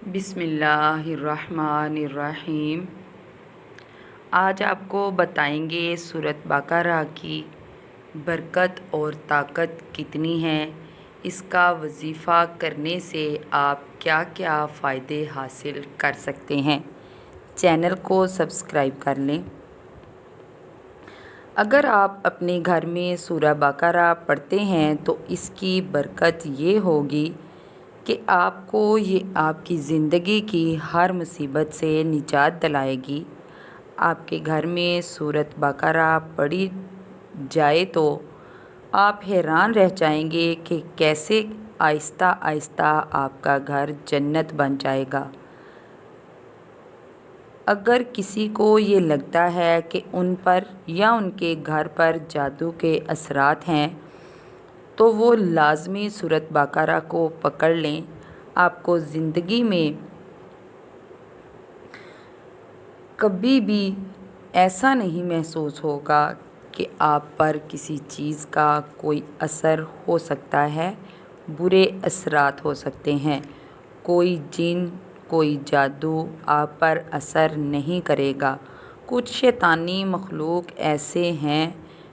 بسم اللہ الرحمن الرحیم۔ آج آپ کو بتائیں گے سورۃ بقرہ کی برکت اور طاقت کتنی ہے، اس کا وظیفہ کرنے سے آپ کیا کیا فائدے حاصل کر سکتے ہیں۔ چینل کو سبسکرائب کر لیں۔ اگر آپ اپنے گھر میں سورہ بقرہ پڑھتے ہیں تو اس کی برکت یہ ہوگی کہ آپ کو یہ آپ کی زندگی کی ہر مصیبت سے نجات دلائے گی۔ آپ کے گھر میں سورۃ بقرہ پڑھی جائے تو آپ حیران رہ جائیں گے کہ کیسے آہستہ آہستہ آپ کا گھر جنت بن جائے گا۔ اگر کسی کو یہ لگتا ہے کہ ان پر یا ان کے گھر پر جادو کے اثرات ہیں تو وہ لازمی سورۃ بقرہ کو پکڑ لیں۔ آپ کو زندگی میں کبھی بھی ایسا نہیں محسوس ہوگا کہ آپ پر کسی چیز کا کوئی اثر ہو سکتا ہے، برے اثرات ہو سکتے ہیں۔ کوئی جن، کوئی جادو آپ پر اثر نہیں کرے گا۔ کچھ شیطانی مخلوق ایسے ہیں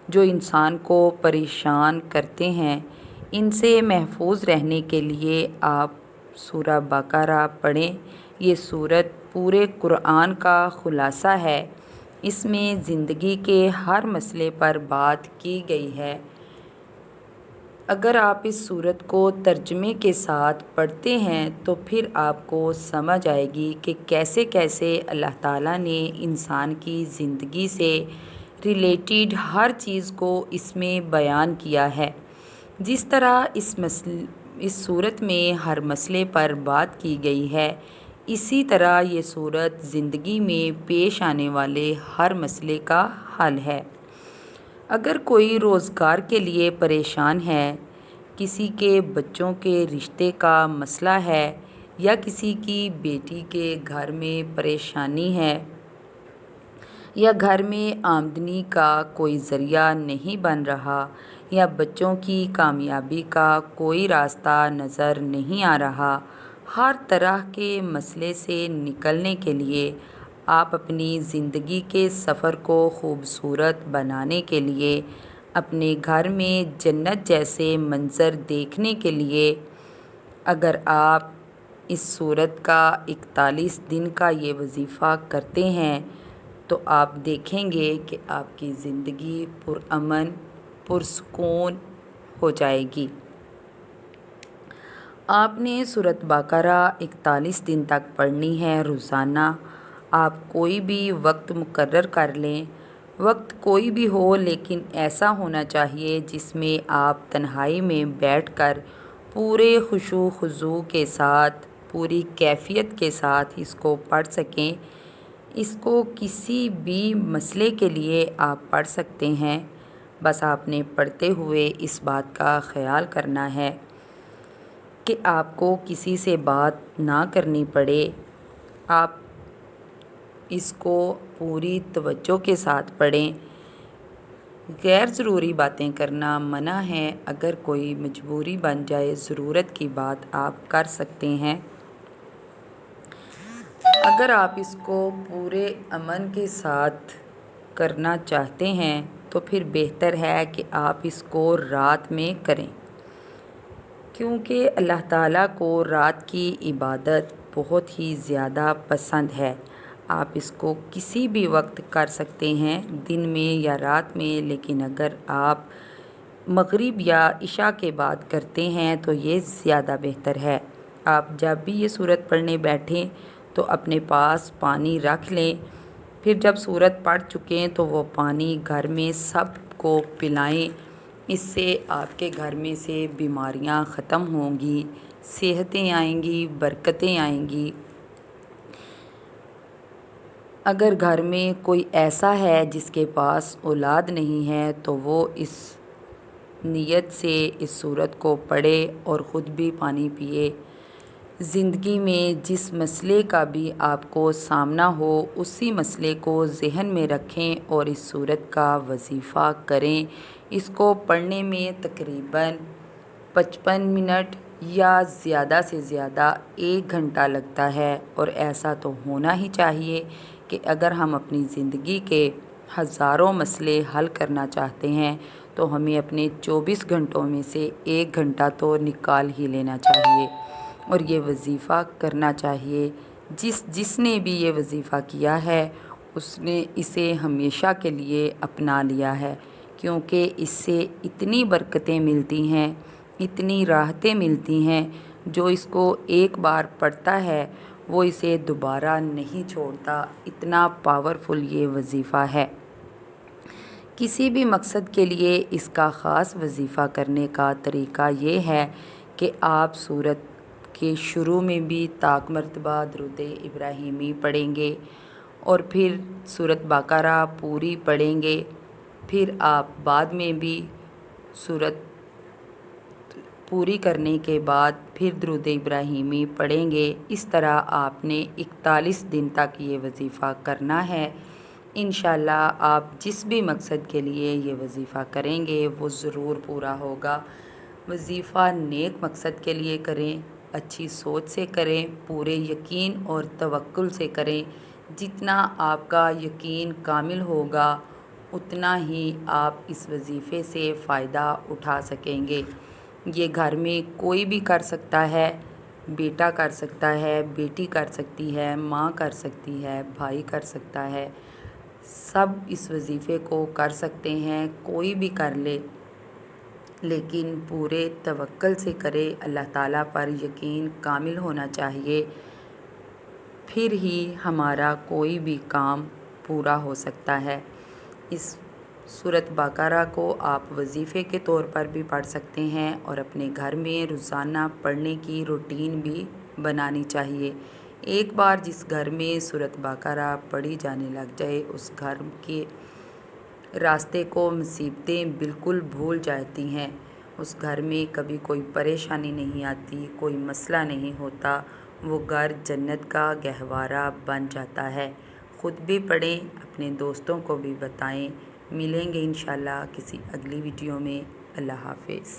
جو انسان کو پریشان کرتے ہیں۔ ان سے محفوظ رہنے کے لیے آپ سورہ بقرہ پڑھیں۔ یہ سورت پورے قرآن کا خلاصہ ہے۔ اس میں زندگی کے ہر مسئلے پر بات کی گئی ہے۔ اگر آپ اس سورت کو ترجمے کے ساتھ پڑھتے ہیں تو پھر آپ کو سمجھ آئے گی کہ کیسے کیسے اللہ تعالیٰ نے انسان کی زندگی سے ریلیٹڈ ہر چیز کو اس میں بیان کیا ہے۔ جس طرح اس سورت میں ہر مسئلے پر بات کی گئی ہے، اسی طرح یہ سورت زندگی میں پیش آنے والے ہر مسئلے کا حل ہے۔ اگر کوئی روزگار کے لیے پریشان ہے، کسی کے بچوں کے رشتے کا مسئلہ ہے یا کسی کی بیٹی کے گھر میں پریشانی ہے یا گھر میں آمدنی کا کوئی ذریعہ نہیں بن رہا یا بچوں کی کامیابی کا کوئی راستہ نظر نہیں آ رہا، ہر طرح کے مسئلے سے نکلنے کے لیے آپ اپنی زندگی کے سفر کو خوبصورت بنانے کے لیے، اپنے گھر میں جنت جیسے منظر دیکھنے کے لیے، اگر آپ اس سورت کا 41 دن کا یہ وظیفہ کرتے ہیں تو آپ دیکھیں گے کہ آپ کی زندگی پرامن، پرسکون ہو جائے گی۔ آپ نے سورۃ بقرہ 41 دن تک پڑھنی ہے روزانہ۔ آپ کوئی بھی وقت مقرر کر لیں، وقت کوئی بھی ہو لیکن ایسا ہونا چاہیے جس میں آپ تنہائی میں بیٹھ کر پورے خشوع و خضوع کے ساتھ، پوری کیفیت کے ساتھ اس کو پڑھ سکیں۔ اس کو کسی بھی مسئلے کے لیے آپ پڑھ سکتے ہیں۔ بس آپ نے پڑھتے ہوئے اس بات کا خیال کرنا ہے کہ آپ کو کسی سے بات نہ کرنی پڑے۔ آپ اس کو پوری توجہ کے ساتھ پڑھیں۔ غیر ضروری باتیں کرنا منع ہے۔ اگر کوئی مجبوری بن جائے، ضرورت کی بات آپ کر سکتے ہیں۔ اگر آپ اس کو پورے امن کے ساتھ کرنا چاہتے ہیں تو پھر بہتر ہے کہ آپ اس کو رات میں کریں، کیونکہ اللہ تعالیٰ کو رات کی عبادت بہت ہی زیادہ پسند ہے۔ آپ اس کو کسی بھی وقت کر سکتے ہیں، دن میں یا رات میں، لیکن اگر آپ مغرب یا عشاء کے بعد کرتے ہیں تو یہ زیادہ بہتر ہے۔ آپ جب بھی یہ سورت پڑھنے بیٹھیں تو اپنے پاس پانی رکھ لیں، پھر جب سورت پڑھ چکیں تو وہ پانی گھر میں سب کو پلائیں۔ اس سے آپ کے گھر میں سے بیماریاں ختم ہوں گی، صحتیں آئیں گی، برکتیں آئیں گی۔ اگر گھر میں کوئی ایسا ہے جس کے پاس اولاد نہیں ہے تو وہ اس نیت سے اس سورت کو پڑھے اور خود بھی پانی پیے۔ زندگی میں جس مسئلے کا بھی آپ کو سامنا ہو، اسی مسئلے کو ذہن میں رکھیں اور اس سورت کا وظیفہ کریں۔ اس کو پڑھنے میں تقریباً 55 منٹ یا زیادہ سے زیادہ 1 گھنٹہ لگتا ہے، اور ایسا تو ہونا ہی چاہیے کہ اگر ہم اپنی زندگی کے ہزاروں مسئلے حل کرنا چاہتے ہیں تو ہمیں اپنے 24 گھنٹوں میں سے 1 گھنٹہ تو نکال ہی لینا چاہیے اور یہ وظیفہ کرنا چاہیے۔ جس نے بھی یہ وظیفہ کیا ہے اس نے اسے ہمیشہ کے لیے اپنا لیا ہے، کیونکہ اس سے اتنی برکتیں ملتی ہیں، اتنی راحتیں ملتی ہیں۔ جو اس کو ایک بار پڑھتا ہے وہ اسے دوبارہ نہیں چھوڑتا، اتنا پاورفل یہ وظیفہ ہے۔ کسی بھی مقصد کے لیے اس کا خاص وظیفہ کرنے کا طریقہ یہ ہے کہ آپ سورت کے شروع میں بھی طاق مرتبہ درود ابراہیمی پڑھیں گے اور پھر سورت بقرہ پوری پڑھیں گے، پھر آپ بعد میں بھی سورت پوری کرنے کے بعد پھر درود ابراہیمی پڑھیں گے۔ اس طرح آپ نے 41 دن تک یہ وظیفہ کرنا ہے۔ انشاءاللہ آپ جس بھی مقصد کے لیے یہ وظیفہ کریں گے وہ ضرور پورا ہوگا۔ وظیفہ نیک مقصد کے لیے کریں، اچھی سوچ سے کریں، پورے یقین اور توکل سے کریں۔ جتنا آپ کا یقین کامل ہوگا اتنا ہی آپ اس وظیفے سے فائدہ اٹھا سکیں گے۔ یہ گھر میں کوئی بھی کر سکتا ہے، بیٹا کر سکتا ہے، بیٹی کر سکتی ہے، ماں کر سکتی ہے، بھائی کر سکتا ہے، سب اس وظیفے کو کر سکتے ہیں، کوئی بھی کر لے، لیکن پورے توکل سے کرے، اللہ تعالیٰ پر یقین کامل ہونا چاہیے، پھر ہی ہمارا کوئی بھی کام پورا ہو سکتا ہے۔ اس سورت بقرہ کو آپ وظیفے کے طور پر بھی پڑھ سکتے ہیں اور اپنے گھر میں روزانہ پڑھنے کی روٹین بھی بنانی چاہیے۔ ایک بار جس گھر میں سورت بقرہ پڑھی جانے لگ جائے اس گھر کے راستے کو مصیبتیں بالکل بھول جاتی ہیں، اس گھر میں کبھی کوئی پریشانی نہیں آتی، کوئی مسئلہ نہیں ہوتا، وہ گھر جنت کا گہوارہ بن جاتا ہے۔ خود بھی پڑھیں، اپنے دوستوں کو بھی بتائیں۔ ملیں گے انشاءاللہ کسی اگلی ویڈیو میں۔ اللہ حافظ۔